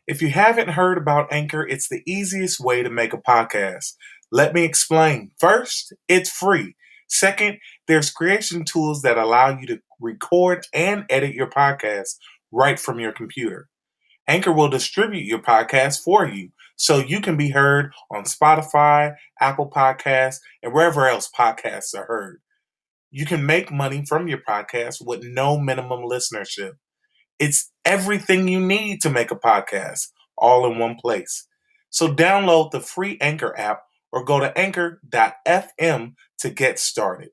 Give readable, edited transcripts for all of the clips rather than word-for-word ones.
If you haven't heard about Anchor, it's the easiest way to make a podcast. Let me explain. First, it's free. Second, there's creation tools that allow you to record and edit your podcast right from your computer. Anchor will distribute your podcast for you so you can be heard on Spotify, Apple Podcasts, and wherever else podcasts are heard. You can make money from your podcast with no minimum listenership. It's everything you need to make a podcast, all in one place. So download the free Anchor app or go to anchor.fm to get started.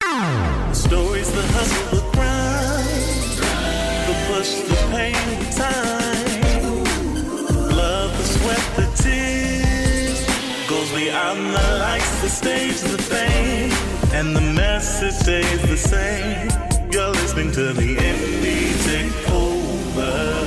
The stories, the hustle, the grind, the push, the pain, the time, love, the sweat, the tears, goes beyond the lights, the stage, the fame, and the message stays the same. You're listening to the Indie Takeover.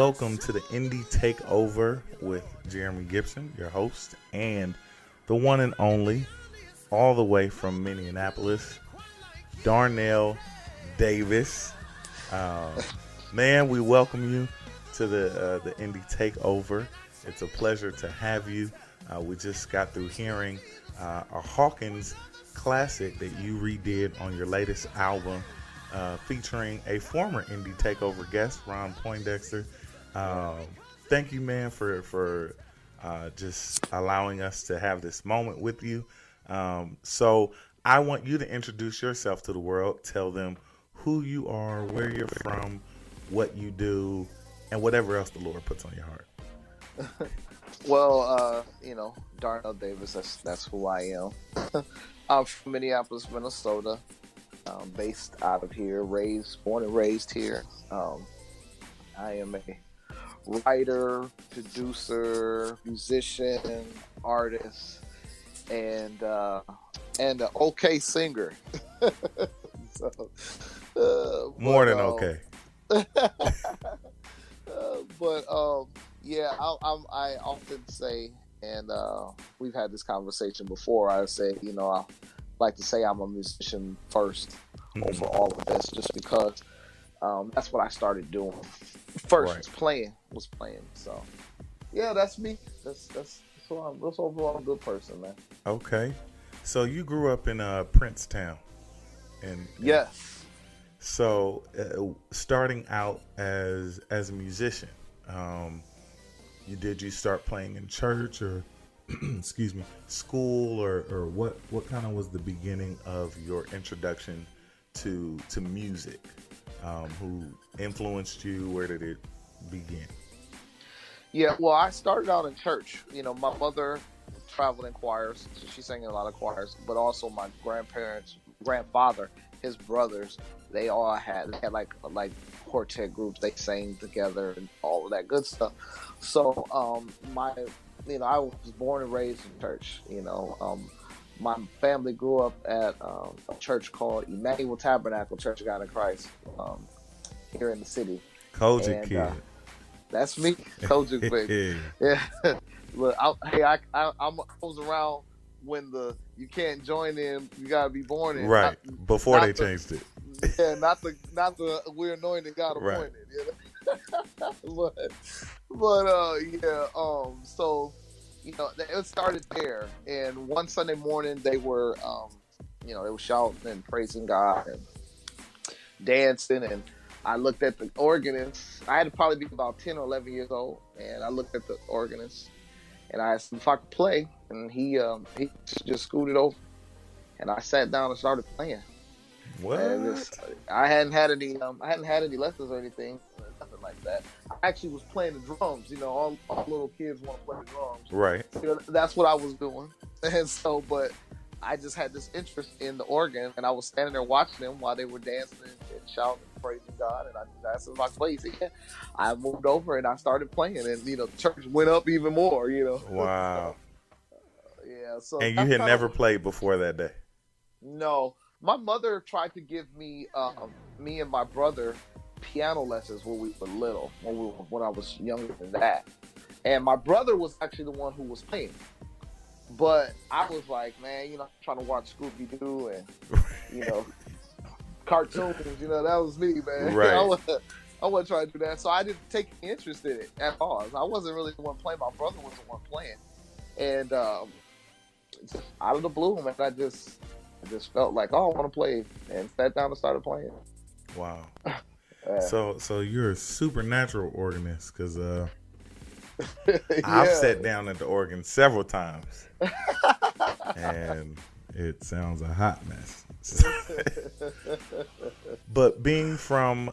welcome to the Indie Takeover with Jeremy Gibson, your host, and the one and only, all the way from Minneapolis, Darnell Davis. Man, we welcome you to the Indie Takeover. It's a pleasure to have you. We just got through hearing a Hawkins classic that you redid on your latest album, featuring a former Indie Takeover guest, Ron Poindexter. Thank you, man, for just allowing us to have this moment with you. So I want you to introduce yourself to the world. Tell them who you are, where you're from, what you do, and whatever else the Lord puts on your heart. Well, Darnell Davis, that's who I am. I'm from Minneapolis, Minnesota. Based out of here, born and raised here. I am a writer, producer, musician, artist, and an okay singer. More than okay. Yeah, I often say, and we've had this conversation before. I say, I like to say I'm a musician first over all of this, just because that's what I started doing first. Right. Was playing. So yeah, that's me. That's overall a good person, man. Okay, so you grew up in Princetown, and yes. So starting out as a musician, you start playing in church or excuse me, school, or what kind of was the beginning of your introduction to music? Who influenced you? Where did it begin? Yeah, well, I started out in church. My mother traveled in choirs, so she sang in a lot of choirs, but also my grandfather, his brothers, they had like quartet groups. They sang together and all of that good stuff. So I was born and raised in church. My family grew up at a church called Emmanuel Tabernacle Church of God in Christ here in the city. Kojic kid. That's me, Kojic baby. Yeah. Look, I was around when you can't join in, you gotta be born in. Right. Before they changed it. Yeah, not the we're anointed God appointed. Right. So it started there, and one Sunday morning they were they were shouting and praising God and dancing, and I looked at the organist. I had to probably be about 10 or 11 years old, and I looked at the organist and I asked him if I could play, and he just scooted over, and I sat down and started playing. What? And I hadn't had any lessons or anything, nothing like that. I actually was playing the drums. All little kids want to play the drums. Right. That's what I was doing. And so, but I just had this interest in the organ, and I was standing there watching them while they were dancing and shouting and praising God. And I just asked them if I could play. He said, yeah. I moved over and I started playing, and the church went up even more. Wow. Yeah. So. And you had never played before that day? No. My mother tried to give me and my brother piano lessons when we were little, when I was younger than that. And my brother was actually the one who was playing. But I was like, man, trying to watch Scooby-Doo and, cartoons, that was me, man. Right. I wasn't trying to do that. So I didn't take any interest in it at all. I wasn't really the one playing. My brother was the one playing. And just out of the blue, man, I just felt like, oh, I want to play, and sat down and started playing. Wow. So you're a supernatural organist, because I've sat down at the organ several times, and it sounds a hot mess. But being from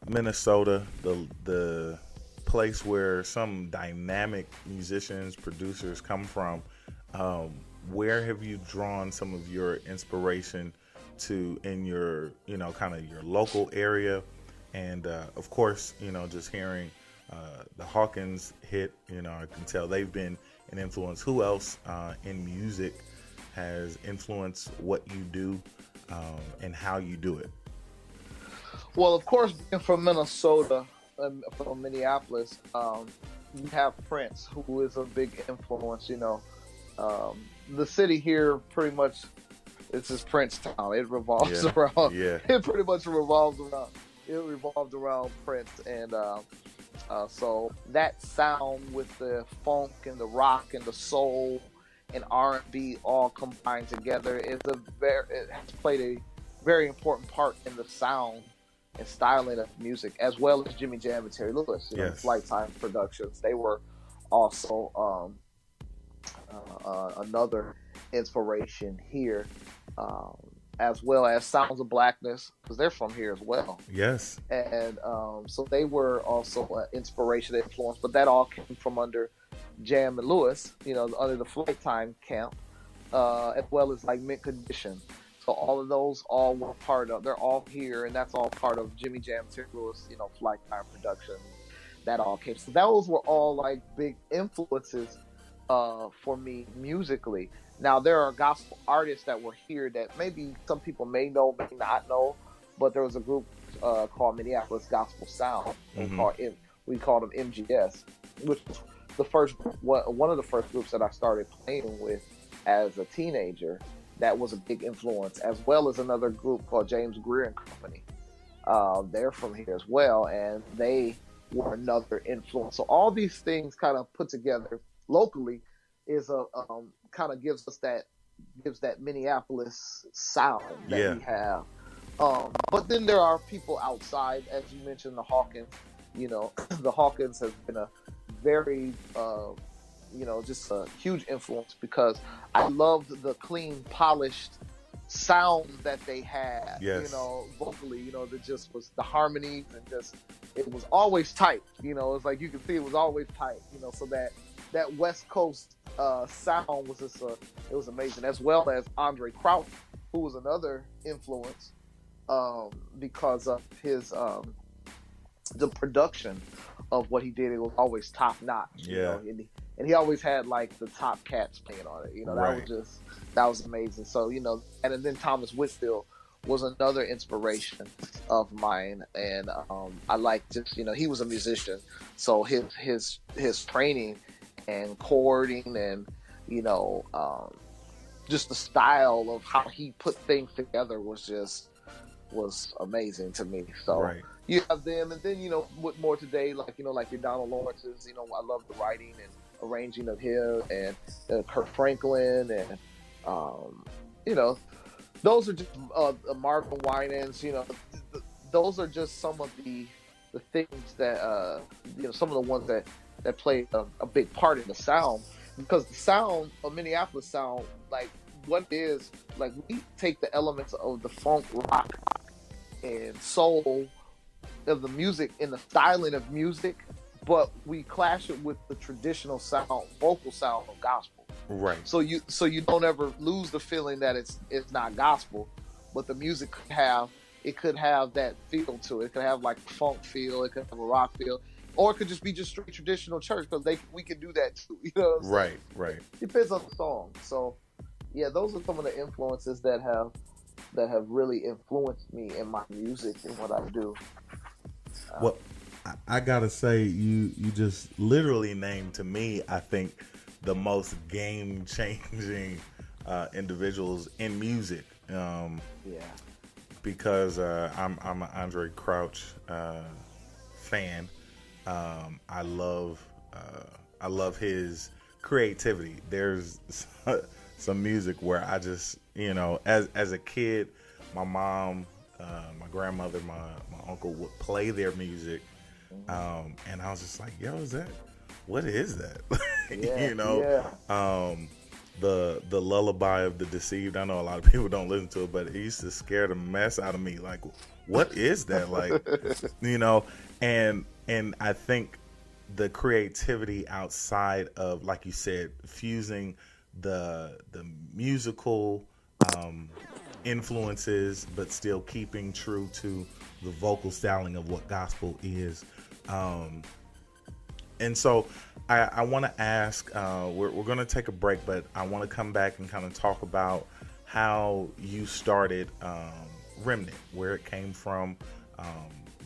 Minnesota, the place where some dynamic musicians, producers come from, where have you drawn some of your inspiration to in your, kind of your local area? And of course, just hearing the Hawkins hit, I can tell they've been an influence. Who else in music has influenced what you do and how you do it? Well, of course, being from Minnesota, from Minneapolis, you have Prince, who is a big influence. The city here pretty much, it's just Prince town. It revolves around. Yeah. It pretty much revolves around. It revolved around Prince, and so that sound with the funk and the rock and the soul and R&B all combined together it has played a very important part in the sound and styling of music, as well as Jimmy Jam and Terry Lewis. Flight Time Productions. They were also another inspiration here, as well as Sounds of Blackness, because they're from here as well. Yes. And so they were also an inspiration, influence, but that all came from under Jam and Lewis, under the Flight Time camp, as well as like Mint Condition. So all of those all were they're all here, and that's all part of Jimmy Jam, Terry Lewis, Flight Time Productions. That all came. So those were all like big influences for me musically. Now there are gospel artists that were here that maybe some people may know, may not know, but there was a group called Minneapolis Gospel Sound. Mm-hmm. We called them MGS, which was one of the first groups that I started playing with as a teenager. That was a big influence, as well as another group called James Greer and Company. They're from here as well, and they were another influence. So all these things kind of put together locally is kind of gives that Minneapolis sound that we have. But then there are people outside, as you mentioned, the Hawkins. The Hawkins has been a very just a huge influence, because I loved the clean, polished sound that they had. Yes. Vocally, that just was the harmonies, and just it was always tight. It's like you can see it was always tight. So that West Coast sound was just it was amazing, as well as Andre Crouch, who was another influence because of his the production of what he did. It was always top notch. Yeah. And he always had like the top cats playing on it. Right. That was amazing. So, and then Thomas Whitfield was another inspiration of mine. And I like just, he was a musician. So his training and chording and, just the style of how he put things together was amazing to me. So right. You have them, and then, with more today, like your Donald Lawrence's, I love the writing and arranging of him, and Kirk Franklin, and those are just Marvin Winans. Those are just some of the things that some of the ones that play a big part in the sound, because the sound of Minneapolis sound, like what it is, like we take the elements of the funk, rock, and soul of the music and the styling of music, but we clash it with the traditional sound, vocal sound of gospel. Right. So you don't ever lose the feeling that it's not gospel, but the music could have that feel to it. It could have like a funk feel, it could have a rock feel, or it could just be just straight traditional church, because we can do that too. Right. Right. Depends on the song. So yeah, those are some of the influences that have really influenced me in my music and what I do. Well, I gotta say, you just literally named, to me, I think, the most game-changing individuals in music. Because I'm an Andre Crouch fan. I love his creativity. There's some music where I just, as a kid, my mom, my grandmother, my uncle would play their music, and I was just like, yo, what is that? The Lullaby of the Deceived. I know a lot of people don't listen to it, but it used to scare the mess out of me. Like, what is that? Like, and I think the creativity outside of, like you said, fusing the musical influences, but still keeping true to the vocal styling of what gospel is. And so I want to ask, we're going to take a break, but I want to come back and kind of talk about how you started Remnant, where it came from,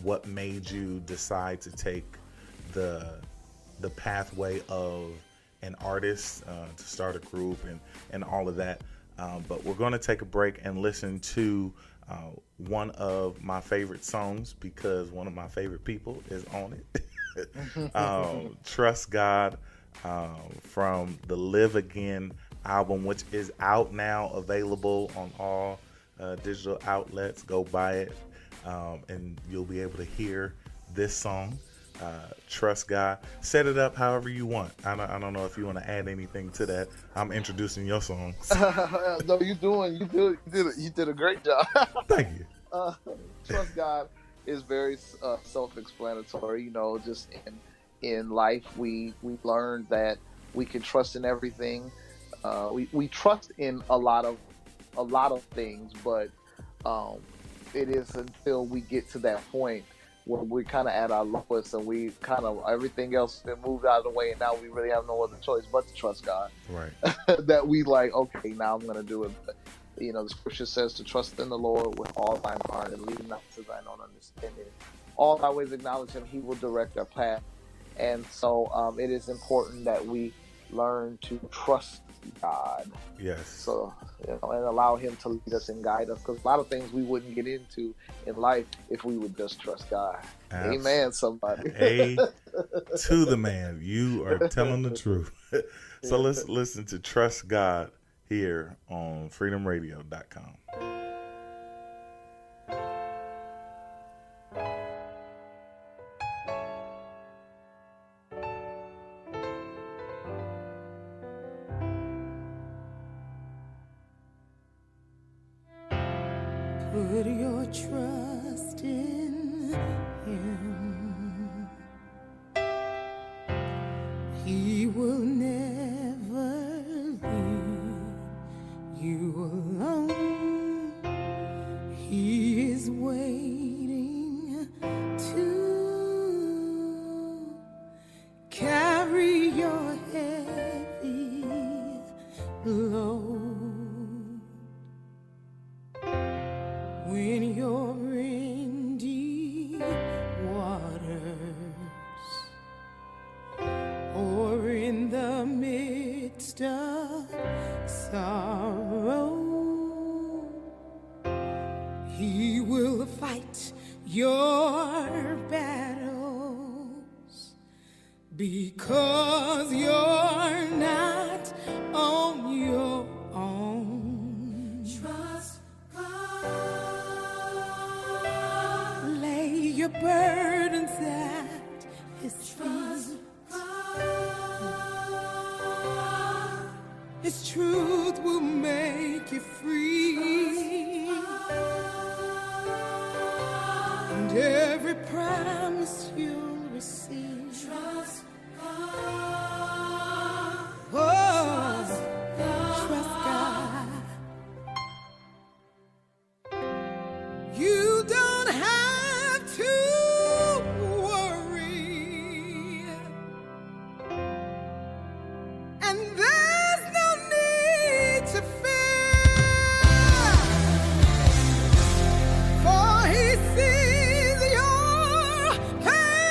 what made you decide to take the pathway of an artist, to start a group and all of that. But we're going to take a break and listen to one of my favorite songs, because one of my favorite people is on it. Trust God, from the Live Again album, which is out now, available on all digital outlets. Go buy it, and you'll be able to hear this song. Trust God. Set it up however you want. I don't know if you want to add anything to that. I'm introducing your song. No, you did a great job. Thank you. Trust God is very self-explanatory. Just in life, we learned that we can trust in everything. We trust in a lot of things, but it is until we get to that point where we're kind of at our lowest, and we kind of, everything else has been moved out of the way, and now we really have no other choice but to trust God. Right. That we like, okay, now I'm going to do it. But, the scripture says to trust in the Lord with all thine heart and lean not to thine own understanding. All thy ways acknowledge him, he will direct our path. And so it is important that we learn to trust God. Yes. So, and allow him to lead us and guide us, because a lot of things we wouldn't get into in life if we would just trust God. Amen, somebody. To the man. You are telling the truth. So let's listen to Trust God here on freedomradio.com. Put your trust in him. He will never leave you alone. He is waiting to carry your heavy load. When you're in deep waters, or in the midst of sorrow, he will fight your battles, because you're not on your own. Trust God. Lay your burdens at his feet. His truth will make you free. And every promise you'll receive. Trust God. Oh, trust God. You don't have to worry. And there's no need to fear. For he sees your pain.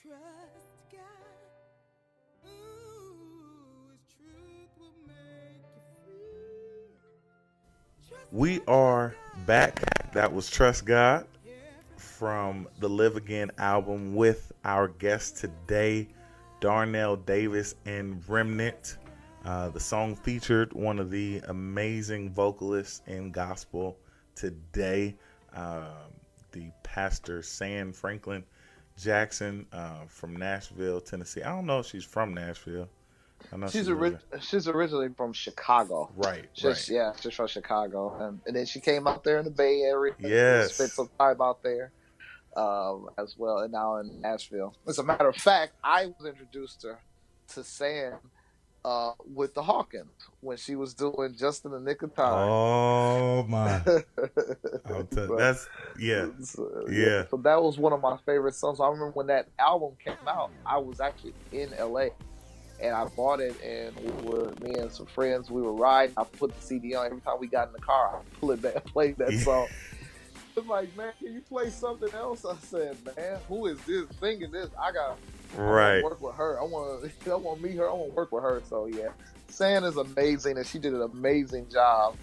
trust God. Ooh, His truth will make you free. Trust We God, are trust God. back. That was Trust God from the Live Again album with our guest today, Darnell Davis and Remnant. The song featured one of the amazing vocalists in gospel today, the pastor San Franklin Jackson from Nashville, Tennessee. I don't know if she's from Nashville. I know She's lives there. she's originally from Chicago. Right. She's from Chicago, and then she came out there in the Bay Area and spent Yes. some time out there as well, and now in Nashville. As a matter of fact, I was introduced to Sam with the Hawkins when she was doing Just in the Nick of Time. Oh my. so, That's yeah. Yeah. So that was one of my favorite songs. I remember when that album came out, I was actually in LA. And I bought it, and me and some friends, we were riding. I put the CD on. Every time we got in the car, I pull it back, played that song. It was like, man, can you play something else? I said, man, who is this singing this? I want to work with her. I want to meet her. I want to work with her. So yeah, San is amazing, and she did an amazing job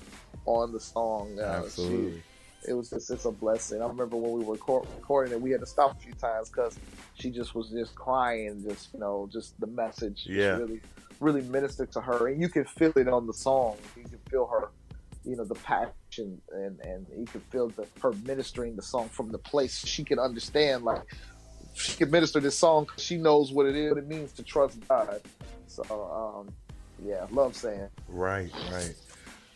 on the song. Absolutely. It's a blessing. I remember when we were recording it, we had to stop a few times because she was crying, just the message really ministered to her, and you can feel it on the song. You can feel her, the passion, and you can feel her ministering the song from the place she can understand. Like she can minister this song because she knows what it means to trust God. So love Sam. Right.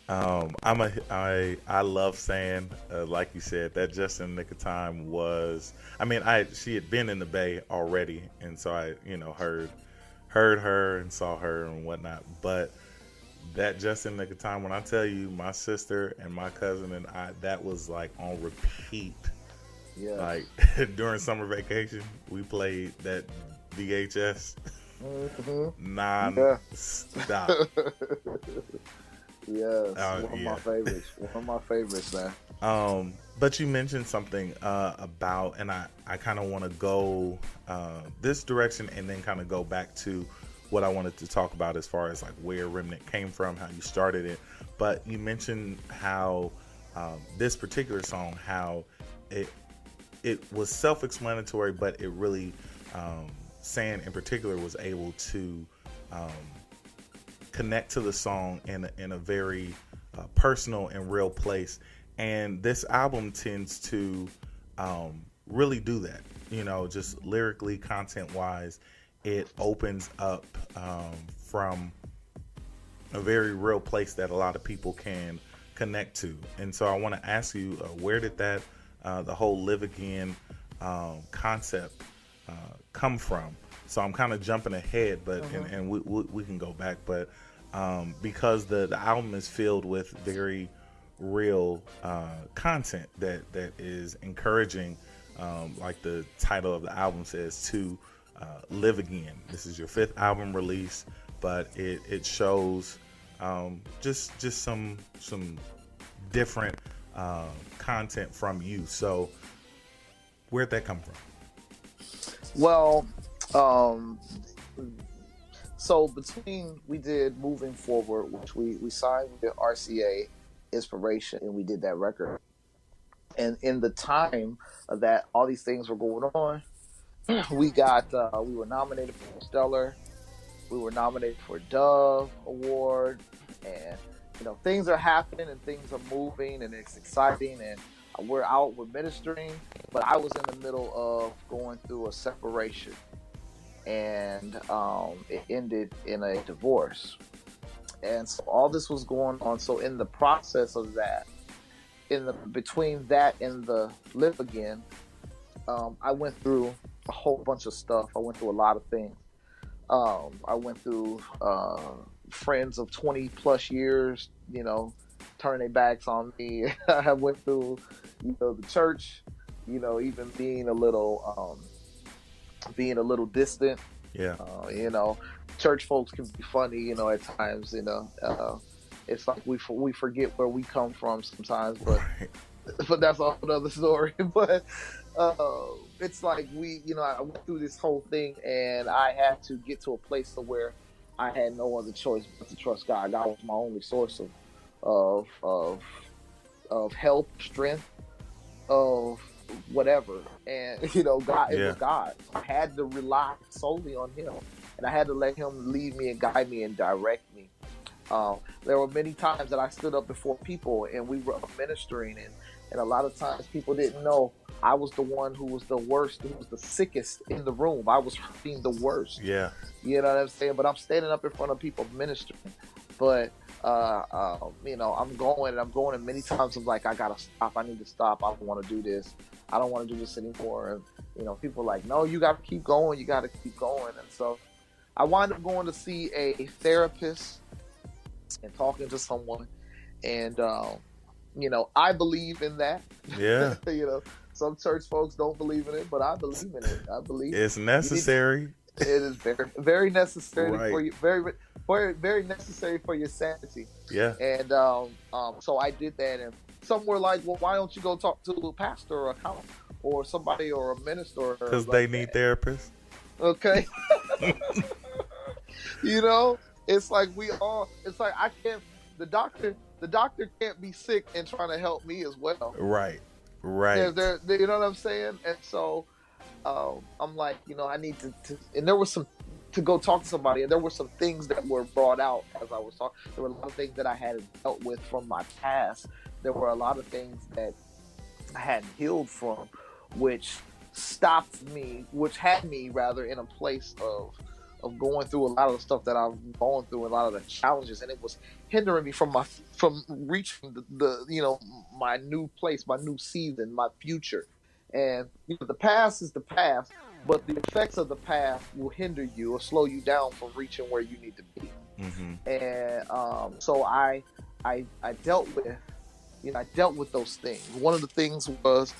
I love saying, like you said, that Just in the Nick of Time was. I mean, she had been in the Bay already, and so I, heard her and saw her and whatnot. But that Just in the Nick of Time, when I tell you, my sister and my cousin and I, that was like on repeat. Yeah. Like during summer vacation, we played that VHS non-stop. Yes, one of my favorites. One of my favorites, man. But you mentioned something about, and I kind of want to go this direction and then kind of go back to what I wanted to talk about as far as like where Remnant came from, how you started it. But you mentioned how this particular song, how it was self-explanatory, but it really, San in particular was able to connect to the song in a very personal and real place, and this album tends to really do that. Just lyrically, content wise, it opens up from a very real place that a lot of people can connect to. And so I want to ask you, where did that the whole Live Again concept come from? So I'm kind of jumping ahead, but and we can go back, but because the album is filled with very real content that is encouraging, like the title of the album says, to live again. This is your 5th album release, but it shows just some different content from you. So where'd that come from? Well, so we did Moving Forward, which we signed with RCA Inspiration, and we did that record. And in the time of that, all these things were going on. We were nominated for Stellar. We were nominated for Dove Award, and things are happening and things are moving and it's exciting, and we're ministering. But I was in the middle of going through a separation, and it ended in a divorce. And so all this was going on. So in the process of that, between that and the Live Again, I went through a whole bunch of stuff. I went through a lot of things. I went through friends of 20 plus years, turning their backs on me. I went through, the church, even being a little distant. Yeah. Church folks can be funny, at times. It's like we forget where we come from sometimes, but Right. but that's a whole other story. But it's like I went through this whole thing, and I had to get to a place to where I had no other choice but to trust God. God was my only source of of of help, strength, of whatever. And God, it Yeah. was God. I had to rely solely on Him, and I had to let Him lead me and guide me and direct me. There were many times that I stood up before people and we were ministering, and a lot of times people didn't know I was the one who was the worst, who was the sickest in the room. I was hurting the worst. Yeah. You know what I'm saying? But I'm standing up in front of people ministering. But I'm going, and many times I'm like, I gotta stop. I need to stop. I don't want to do this. I don't want to do this anymore. And people are like, no, you gotta keep going. You gotta keep going. And so I wind up going to see a therapist and talking to someone, and I believe in that. Yeah. Some church folks don't believe in it, but I believe in it. I believe It's necessary. it is very, very necessary Right. for you, very, very, very necessary for your sanity. Yeah. And so I did that, and some were like, well, why don't you go talk to a pastor or a counselor or somebody or a minister? Because like they need that. therapists. Okay. It's like the doctor can't be sick and trying to help me as well. Right. Right. You know what I'm saying? And so I'm like, I need to and there was some to go talk to somebody, and there were some things that were brought out as I was talking. There were a lot of things that I had dealt with from my past. There were a lot of things that I hadn't healed from, which had me rather in a place of going through a lot of the stuff that I'm going through, a lot of the challenges, and it was hindering me from reaching the my new place, my new season, my future. And the past is the past, but the effects of the past will hinder you or slow you down from reaching where you need to be. Mm-hmm. And so I dealt with those things. One of the things was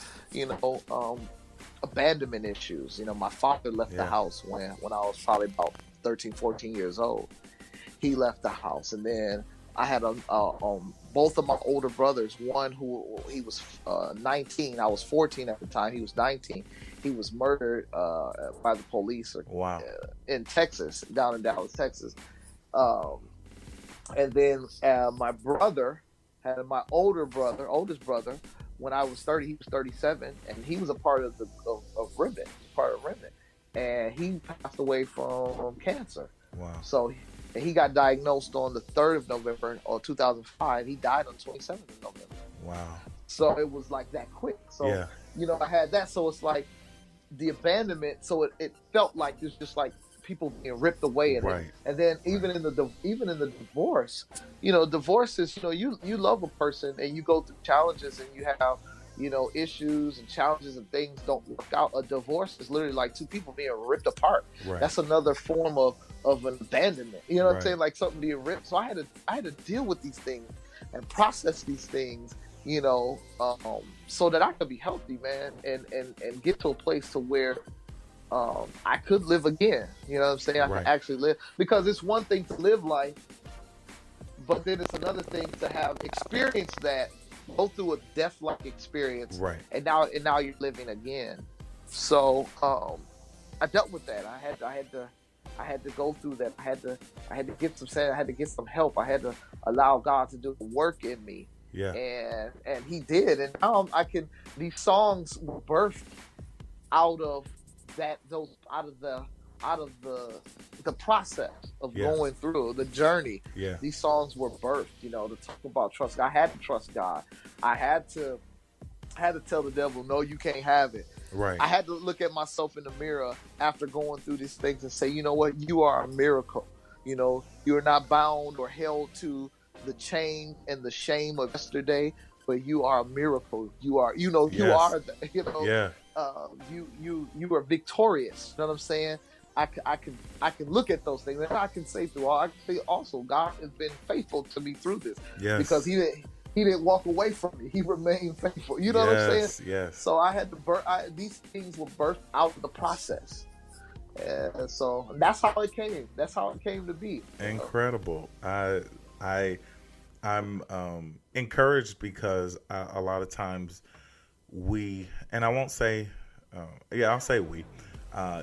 abandonment issues. My father left the house when I was probably about 13, 14 years old. He left the house, and then I had both of my older brothers. One he was 19. I was 14 at the time. He was 19. He was murdered by the police. Wow. In Texas, down in Dallas, Texas. And then my oldest brother. When I was 30, he was 37, and he was a part of Remnant, and he passed away from cancer. Wow. So he got diagnosed on the 3rd of November, or 2005. He died on 27th of November. Wow. So it was like that quick. So I had that. So it's like the abandonment. So it felt like it's just like people being ripped away, and then even in the divorce, divorce is you love a person and you go through challenges and you have issues and challenges and things don't work out. A divorce is literally like two people being ripped apart. Right. That's another form of an abandonment. You know what I'm saying? Like something being ripped. So I had to deal with these things and process these things, so that I could be healthy, man, and get to a place to where I could live again. You know what I'm saying? I could actually live, because it's one thing to live life, but then it's another thing to have experienced that, go through a death-like experience, and now you're living again. So I dealt with that. I had to go through that. I had to get some help. I had to allow God to do the work in me. Yeah. And He did. And now these songs were birthed out of the process of going through the journey. Yeah. These songs were birthed, to talk about trust. I had to trust God. I had to tell the devil, no, you can't have it. Right. I had to look at myself in the mirror after going through these things and say, you know what, you are a miracle. You're not bound or held to the and the shame of yesterday, but you are a miracle. You are, you are, you are victorious. You know what I'm saying? I can look at those things, and I can say I can say also, God has been faithful to me through this. Yes. Because He didn't walk away from me. He remained faithful. You know what I'm saying? Yes. So I had to these things were birthed out of the process. And so that's how it came. That's how it came to be. Incredible. I'm encouraged because a lot of times and I won't say yeah, I'll say we.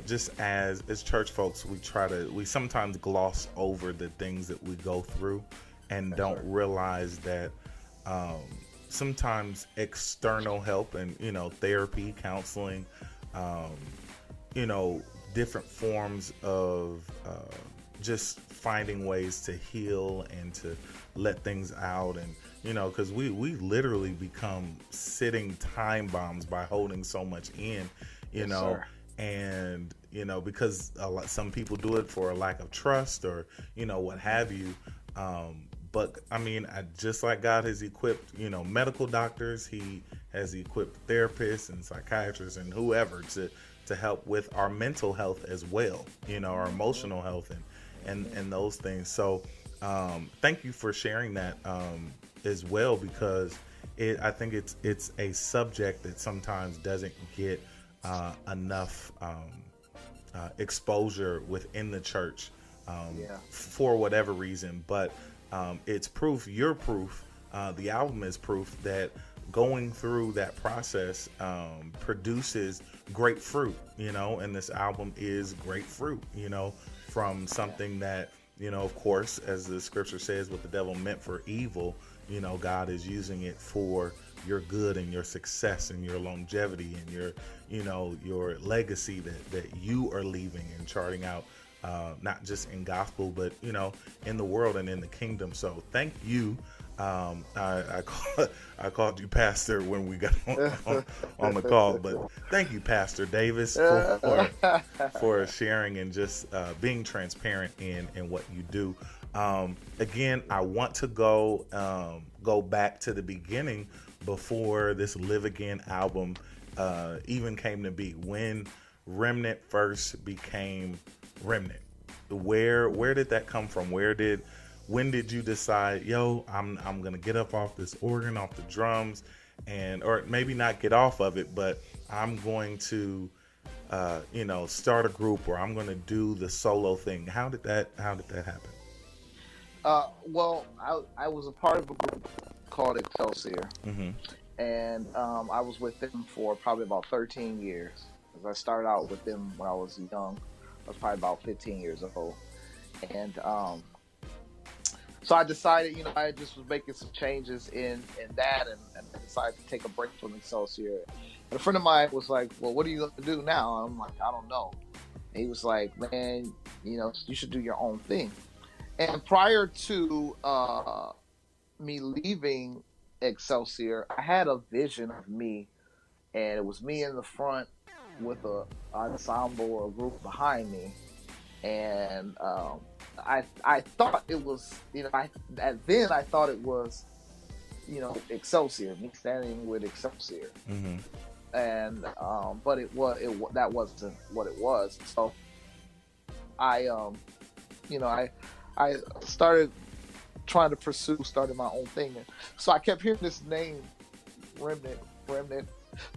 Just as church folks, we sometimes gloss over the things that we go through, and Yes, don't sir. realize that um, sometimes external help and therapy, counseling, um, you know different forms of just finding ways to heal and to let things out, and because we literally become sitting time bombs by holding so much in, you Yes, know sir. and because some people do it for a lack of trust, or what have you. But I mean, just like God has equipped medical doctors, he has equipped therapists and psychiatrists and whoever to help with our mental health as well, our Mm-hmm. emotional health Mm-hmm. and those things. So thank you for sharing that as well, because I think it's a subject that sometimes doesn't get enough exposure within the church, Yeah. for whatever reason. But it's proof, you're proof, the album is proof that going through that process produces great fruit, and this album is great fruit, from Yeah. something that, of course, as the scripture says, what the devil meant for evil, God is using it for your good and your success and your longevity and your legacy that you are leaving and charting out, not just in gospel, but in the world and in the kingdom. So thank you. I called you pastor when we got on the call, but thank you, Pastor Davis, for sharing and just being transparent in what you do. Again, I want to go back to the beginning, before this Live Again album even came to be, when Remnant first became Remnant. Where did that come from? When did you decide, yo, I'm gonna get up off this organ, off the drums, or maybe not get off of it, but I'm going to start a group, or I'm going to do the solo thing? How did that happen? Well, I was a part of a group called Excelsior, Mm-hmm. and I was with them for probably about 13 years. 'Cause I started out with them when I was young. I was probably about 15 years old, and so I decided, I just was making some changes in that, and I decided to take a break from Excelsior. And a friend of mine was like, "Well, what are you going to do now?" And I'm like, "I don't know." And he was like, "Man, you should do your own thing." And prior to me leaving Excelsior, I had a vision of me, and it was me in the front with a ensemble or a group behind me, and I thought it was, then I thought it was, Excelsior, me standing with Excelsior, Mm-hmm. and but that wasn't what it was. So I I started trying to pursue starting my own thing. And so I kept hearing this name, Remnant, Remnant,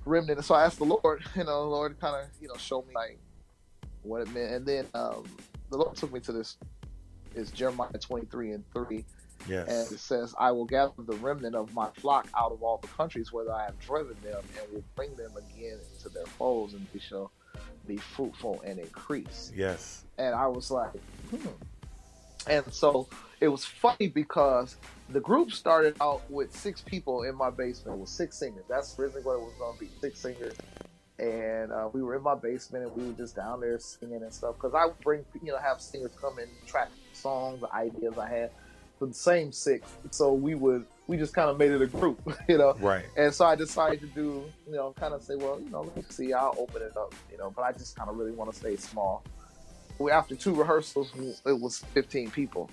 Remnant. And so I asked the Lord, the Lord kind of, showed me like what it meant. And then the Lord took me to this, is Jeremiah 23:3. And Yes. it says, I will gather the remnant of my flock out of all the countries where I have driven them, and will bring them again into their folds, and they shall be fruitful and increase. Yes. And I was like, hmm. And so it was funny because the group started out with 6 people in my basement, with 6 singers. That's originally what it was going to be, 6 singers. And we were in my basement, and we were just down there singing and stuff. Because I would bring, have singers come and track songs, ideas I had for the same 6. So we just kind of made it a group, Right. And so I decided to do, kind of say, well, let me see, I'll open it up, but I just kind of really want to stay small. After 2 rehearsals, it was 15 people.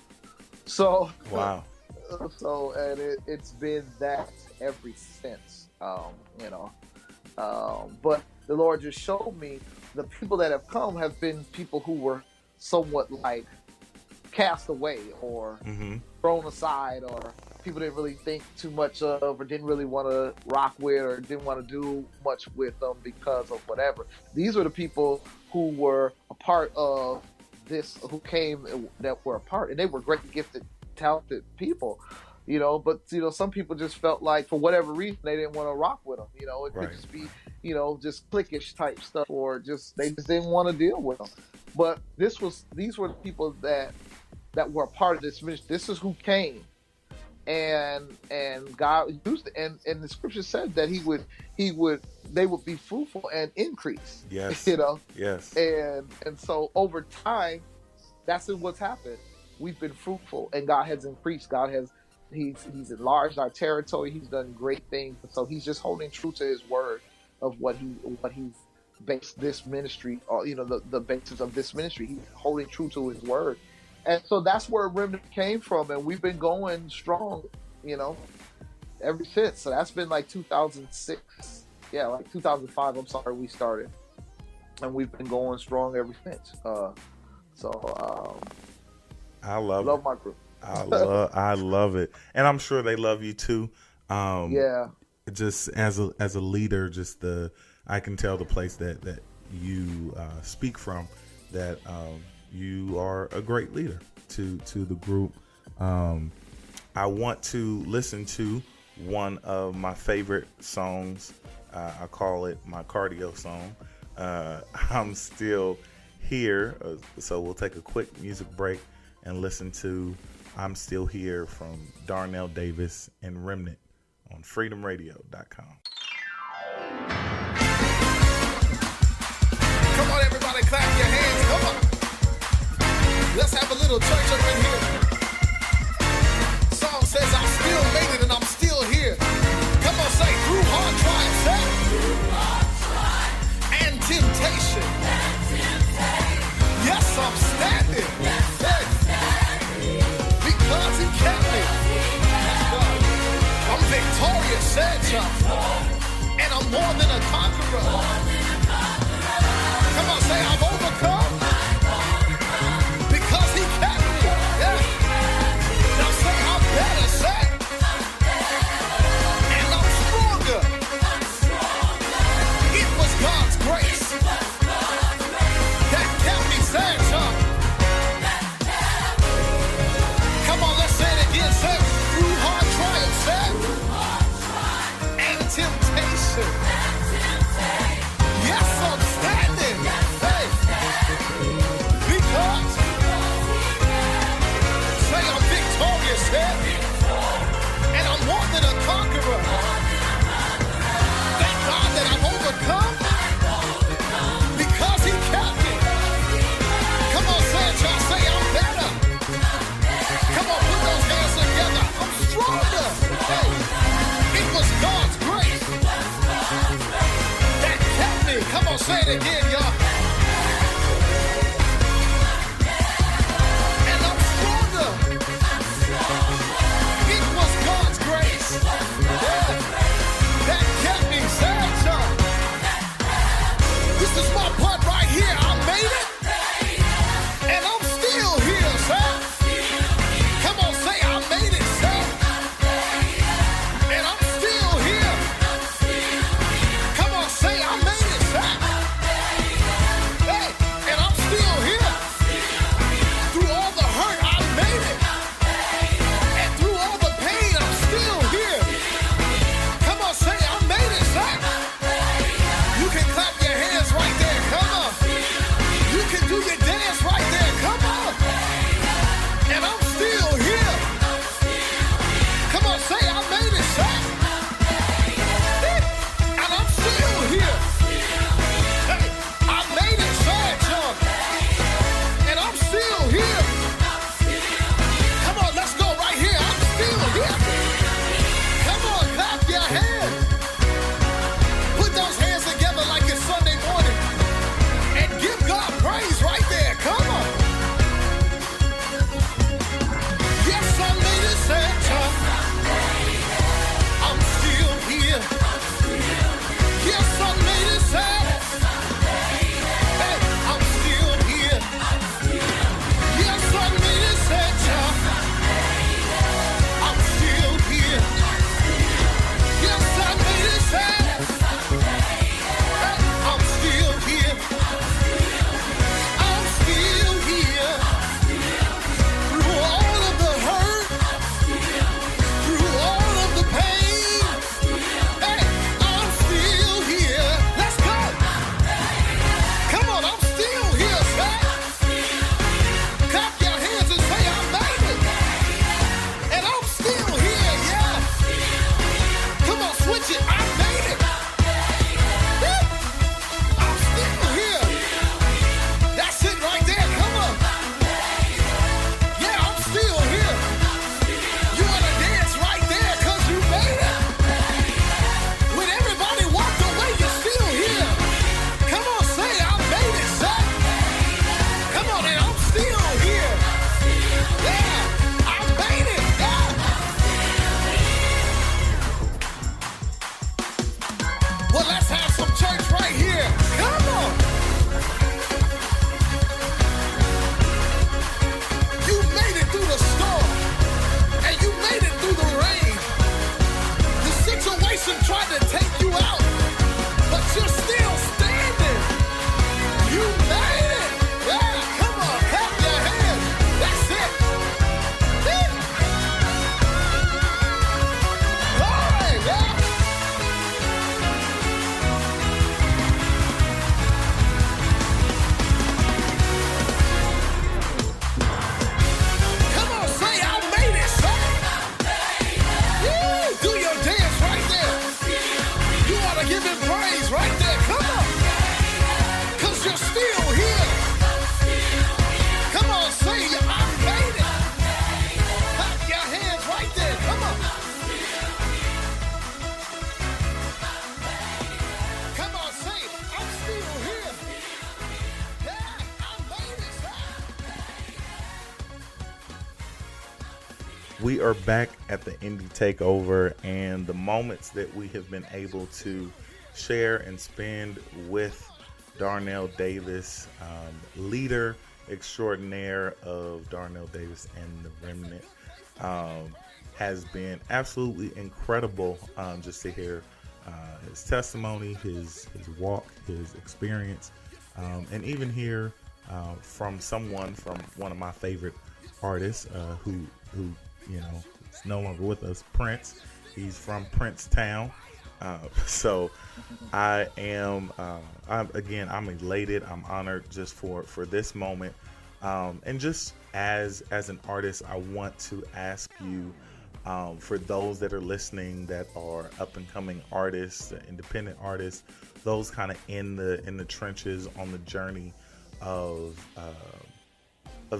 So, Wow. and it's been that ever since. But the Lord just showed me the people that have come have been people who were somewhat like cast away or Mm-hmm. thrown aside, or people didn't really think too much of, or didn't really want to rock with, or didn't want to do much with them because of whatever. These were the people who were a part of this, who came, that were a part, and they were great, gifted, talented people, but some people just felt like, for whatever reason, they didn't want to rock with them. It could Right. just be, just cliquish type stuff, or they just didn't want to deal with them. But these were the people that were a part of this ministry. This is who came, and God used it, and the scripture said that they would be fruitful and increase. Yes. Yes. And so over time, that's what's happened. We've been fruitful, and God has increased. He's enlarged our territory. He's done great things. So he's just holding true to his word of what he's based this ministry, or the basis of this ministry. He's holding true to his word. And so that's where Remnant came from, and we've been going strong, ever since. So that's been like 2006. Yeah, like 2005, I'm sorry, we started. And we've been going strong ever since. I love my group. I love it, and I'm sure they love you too. Yeah. Just as a leader, I can tell the place that you speak from, that you are a great leader to the group. I want to listen to one of my favorite songs. I call it my cardio song. I'm Still Here. So we'll take a quick music break and listen to I'm Still Here from Darnell Davis and Remnant on freedomradio.com. Come on, everybody, clap your hands. Come on. Let's have a little church up in here. Song says, I still made it and I'm still here. Come on, say, through hard trials, say. Through hard trials. And temptation. Yes, I'm standing. Yes, I'm standing. Because he kept me. I'm victorious, said y'all. And I'm more than a conqueror. Come on, say, I've overcome. Because he kept me. Yeah. Now say, I'm better, say. And I'm stronger. It was God's grace that kept me, said y'all. Come on, let's say it again, say, through hard trials, say. And temptation. Yes, I'm standing. Hey. Because say I'm victorious, hey. And I'm more than a conqueror. Thank God that I've overcome. Because he kept me. Come on, say it, y'all. Say I'm better. Come on, put those hands together. I'm stronger. Hey. It was God's grace that kept me. Come on, say it again, y'all. And I'm stronger. It was God's grace, yeah, that kept me, said y'all. This is my part right here. I made it. And I'm still here, sir. Come on, say I made it, sir. And I'm still here. Come on, say I made it, sir. Hey, and I'm still here. Through all the hurt, I made it. And through all the pain, I'm still here. Come on, say I made it, sir. You can clap your hands right there. Come We are back at the Indie Takeover, and the moments that we have been able to share and spend with Darnell Davis, leader extraordinaire of Darnell Davis and the Remnant, has been absolutely incredible. Just to hear his testimony, his walk, his experience, and even hear from one of my favorite artists, who is no longer with us, Prince. He's from Princetown. So I'm elated. I'm honored just for this moment. And just as an artist, I want to ask you, for those that are listening that are up and coming artists, independent artists, those kind of in the trenches on the journey of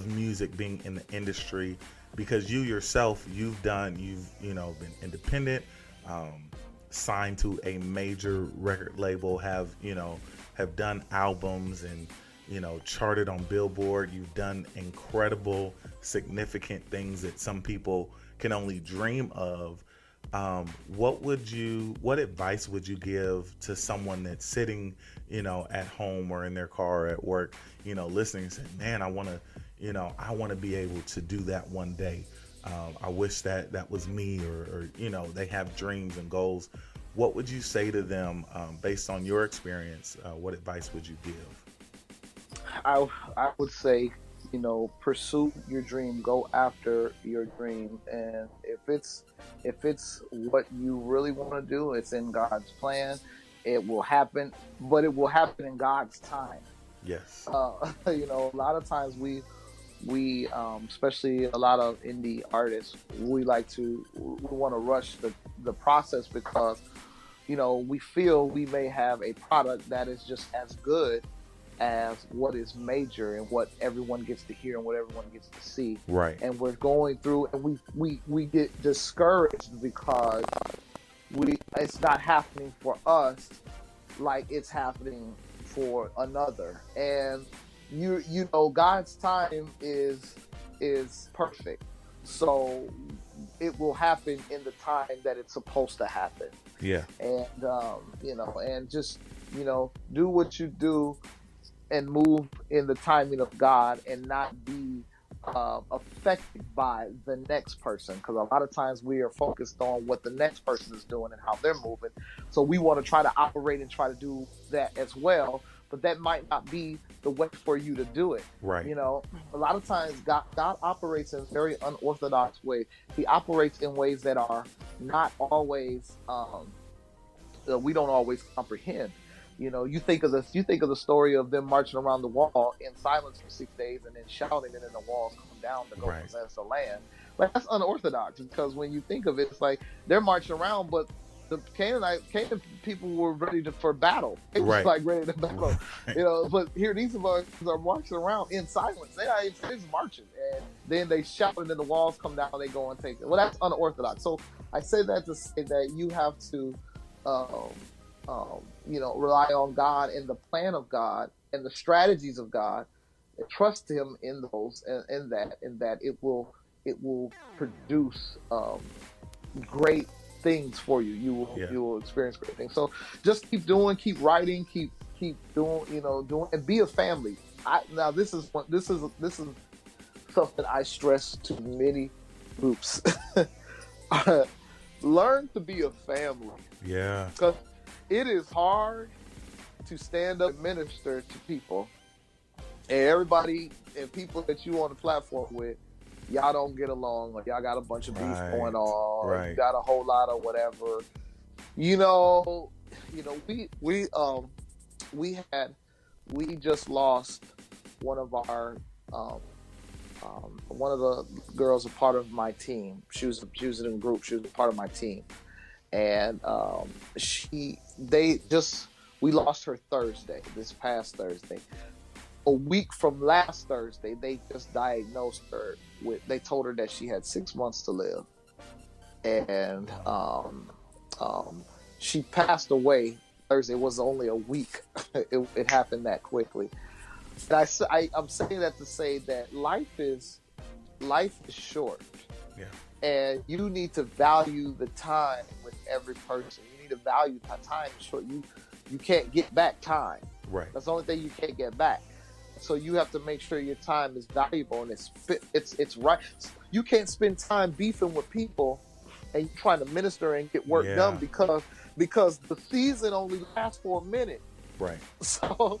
music, being in the industry, because you yourself, you've been independent, signed to a major record label, have done albums and charted on Billboard. You've done incredible, significant things that some people can only dream of. What advice would you give to someone that's sitting at home or in their car or at work, listening and saying, man, I want to be able to do that one day. I wish that was me, or they have dreams and goals. What would you say to them, based on your experience? What advice would you give? I would say, pursue your dream, go after your dream, and if it's what you really want to do, it's in God's plan. It will happen, but it will happen in God's time. Yes. A lot of times we especially a lot of indie artists, we want to rush the process because we feel we may have a product that is just as good as what is major and what everyone gets to hear and what everyone gets to see. Right. And we're going through, and we get discouraged because it's not happening for us like it's happening for another. And God's time is perfect, so it will happen in the time that it's supposed to happen. Yeah. And and just do what you do and move in the timing of God, and not be affected by the next person, because a lot of times we are focused on what the next person is doing and how they're moving, so we want to try to operate and try to do that as well, but that might not be the way for you to do it. Right. A lot of times God operates in very unorthodox ways. He operates in ways that are not always we don't always comprehend. You think of the story of them marching around the wall in silence for 6 days and then shouting, and then the walls come down to go Right. possess the land. Like, that's unorthodox, because when you think of it, it's like they're marching around, but the Canaan people were ready for battle. They were Right. ready to battle. Right. But here these of us are marching around in silence. They're just marching, and then they shout, and then the walls come down. They go and take it. Well, that's unorthodox. So I say that to say that you have to, rely on God and the plan of God and the strategies of God, and trust Him in those, and that it will produce great things for you. You will experience great things. So just keep doing, keep writing, keep doing, doing, and be a family. This is something I stress to many groups. Learn to be a family. Yeah. Because it is hard to stand up and minister to people, and everybody and people that you on the platform with, y'all don't get along, or y'all got a bunch of beef going on, or you got a whole lot of whatever. We just lost one of our one of the girls, a part of my team. She was in a group. She was a part of my team, and we lost her this past Thursday. A week from last Thursday, they just diagnosed her they told her that she had 6 months to live, and she passed away Thursday. It was only a week. It happened that quickly. And I'm saying that to say that life is short. Yeah. and you need to value the time with every person. You need to value time. Sure, you can't get back time. Right. That's the only thing you can't get back. So you have to make sure your time is valuable and it's right. You can't spend time beefing with people and you're trying to minister and get work done because the season only lasts for a minute. Right. So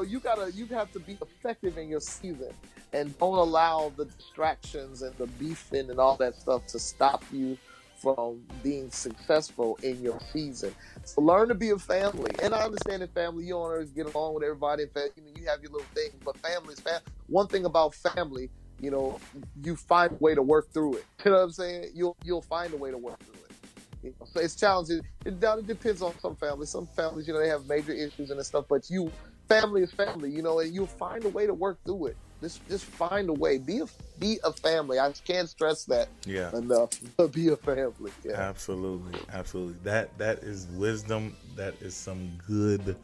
you have to be effective in your season and don't allow the distractions and the beefing and all that stuff to stop you from being successful in your season. So learn to be a family. And I understand in family, you don't always get along with everybody. In fact, you have your little things, but family is family. One thing about family, you find a way to work through it. You know what I'm saying? You'll find a way to work through it. So it's challenging. It depends on some families. Some families, they have major issues and stuff, but family is family, and you'll find a way to work through it. Just find a way. Be a family. I can't stress that enough. Be a family. Yeah. Absolutely. That is wisdom. That is some good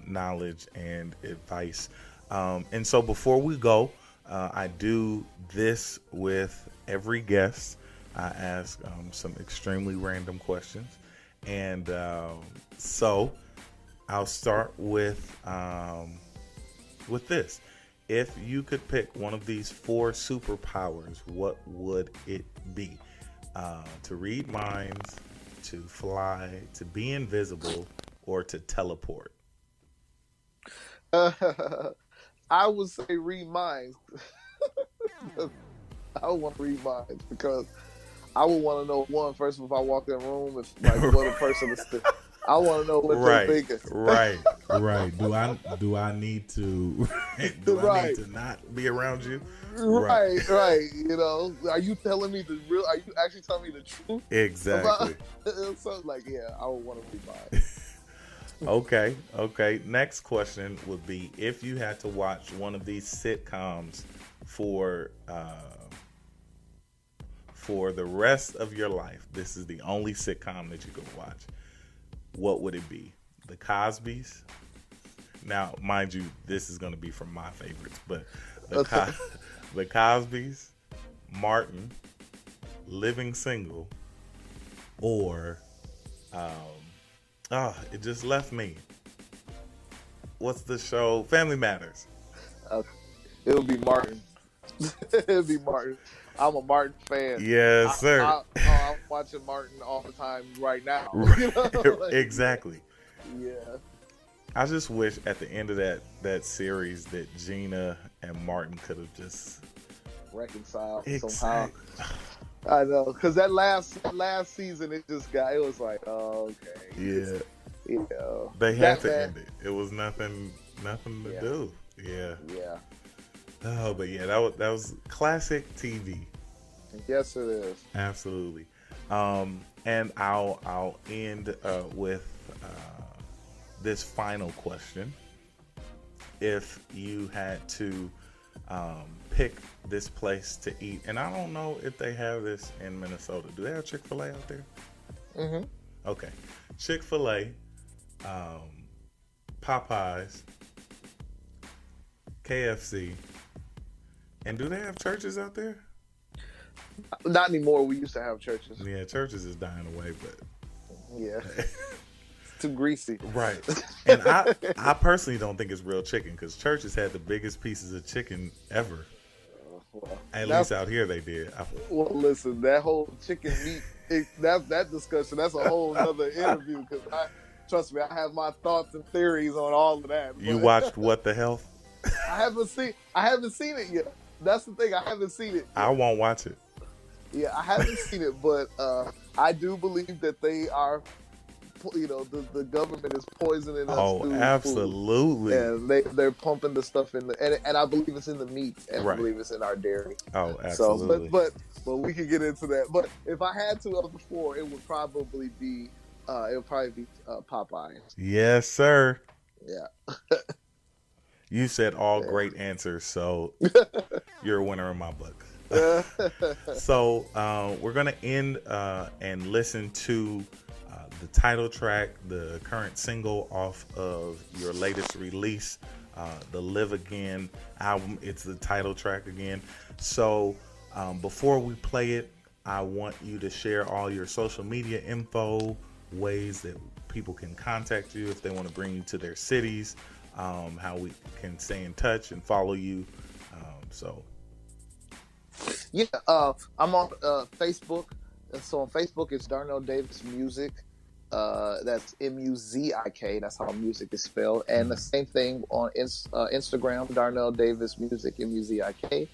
knowledge and advice. And so before we go, I do this with every guest. I ask some extremely random questions, and so I'll start with this. If you could pick one of these 4 superpowers, what would it be? To read minds, to fly, to be invisible, or to teleport? I would say read minds. I would want to read minds because I would want to know, first if I walk in a room, if what a person is thinking. I want to know what they're thinking. Right. Do I need to? Do I need to not be around you? Right. Are you telling me the real? Are you actually telling me the truth? Exactly. So I would want to read minds. Okay. Next question would be: if you had to watch one of these sitcoms for the rest of your life, this is the only sitcom that you could watch, what would it be? The Cosbys? Now, mind you, this is going to be from my favorites, but the Cosbys, Martin, Living Single, or it just left me. What's the show? Family Matters. It'll be Martin. It'll be Martin. I'm a Martin fan. Yes, sir. I'm watching Martin all the time right now. Exactly. Yeah. I just wish at the end of that series that Gina and Martin could have just reconciled somehow. I know, because that last season, it was like, oh, okay. Yeah. They had to end it. It was nothing to do. Yeah. Yeah. Oh, but yeah, that was classic TV. Yes, it is. Absolutely. And I'll end with this final question. If you had to pick this place to eat, and I don't know if they have this in Minnesota. Do they have Chick-fil-A out there? Mm-hmm. Okay. Chick-fil-A, Popeyes, KFC, and do they have churches out there? Not anymore. We used to have churches. Yeah, churches is dying away, but yeah, it's too greasy. Right. And I personally don't think it's real chicken because churches had the biggest pieces of chicken ever. Well, at least out here they did. Well, listen, that whole chicken meat, that discussion, that's a whole other interview because trust me, I have my thoughts and theories on all of that. You watched What the Health? I haven't seen it yet. That's the thing. I haven't seen it yet. I won't watch it. Yeah, I haven't seen it, but I do believe that they are, the government is poisoning us. Oh, absolutely. Food. And they're pumping the stuff in and I believe it's in the meat, and I believe it's in our dairy. Oh, absolutely. So, but we can get into that. But if I had to of the 4, it would probably be Popeyes. Yes, sir. Yeah. You said all great answers, so you're a winner in my book. So we're going to end and listen to the title track, the current single off of your latest release, the Live Again album. It's the title track again. So Before we play it, I want you to share all your social media info, ways that people can contact you if they want to bring you to their cities, how we can stay in touch and follow you. Yeah, I'm on Facebook. So on Facebook, it's Darnell Davis Music. That's Muzik. That's how music is spelled. And the same thing on Instagram, Darnell Davis Music, Muzik.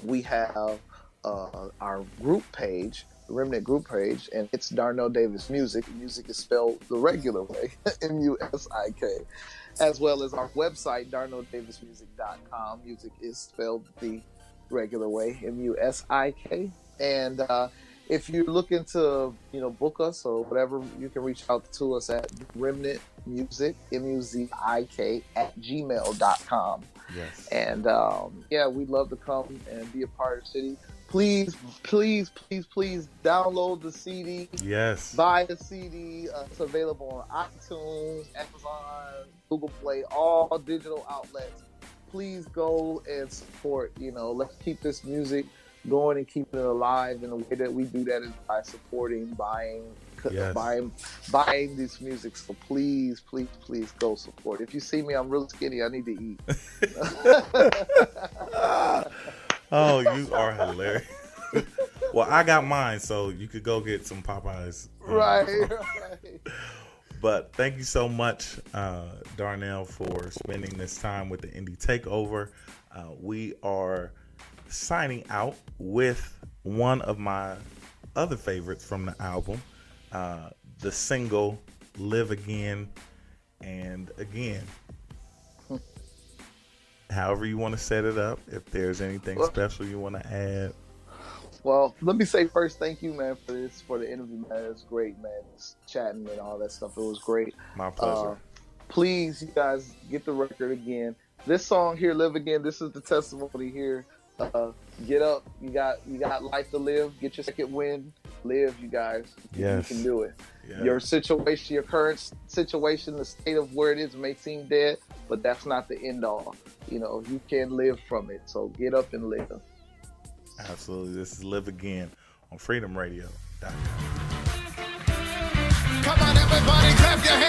We have our group page, Remnant group page, and it's Darnell Davis Music. Music is spelled the regular way, Musik, as well as our website, darnelldavismusic.com. Music is spelled the regular way, Musik. And if you're looking to, book us or whatever, you can reach out to us at Remnant Music, Muzik, @gmail.com. Yes. And we'd love to come and be a part of the city. Please, please, please, please download the CD. Yes. Buy the CD. It's available on iTunes, Amazon, Google Play, all digital outlets. Please go and support. Let's keep this music going and keeping it alive. And the way that we do that is by supporting, buying this music. So please, please, please go support. If you see me, I'm really skinny. I need to eat. Oh, you are hilarious. Well, I got mine, so you could go get some Popeyes. Right. But thank you so much, Darnell, for spending this time with the Indie Takeover. We are signing out with one of my other favorites from the album, the single Live Again and Again. However you want to set it up, if there's anything special you want to add. Well, let me say first, thank you, man, for the interview, man. It's great, man. It's chatting and all that stuff. It was great. My pleasure. Please, you guys, get the record again. This song here, Live Again, this is the testimony here. Get up. You got life to live. Get your second win. Live, you guys. Yes. You can do it. Yes. Your situation, your current situation, the state of where it is may seem dead, but that's not the end all. You can live from it. So get up and live. Absolutely. This is Live Again on freedomradio.com. Come on, everybody, clap your hands.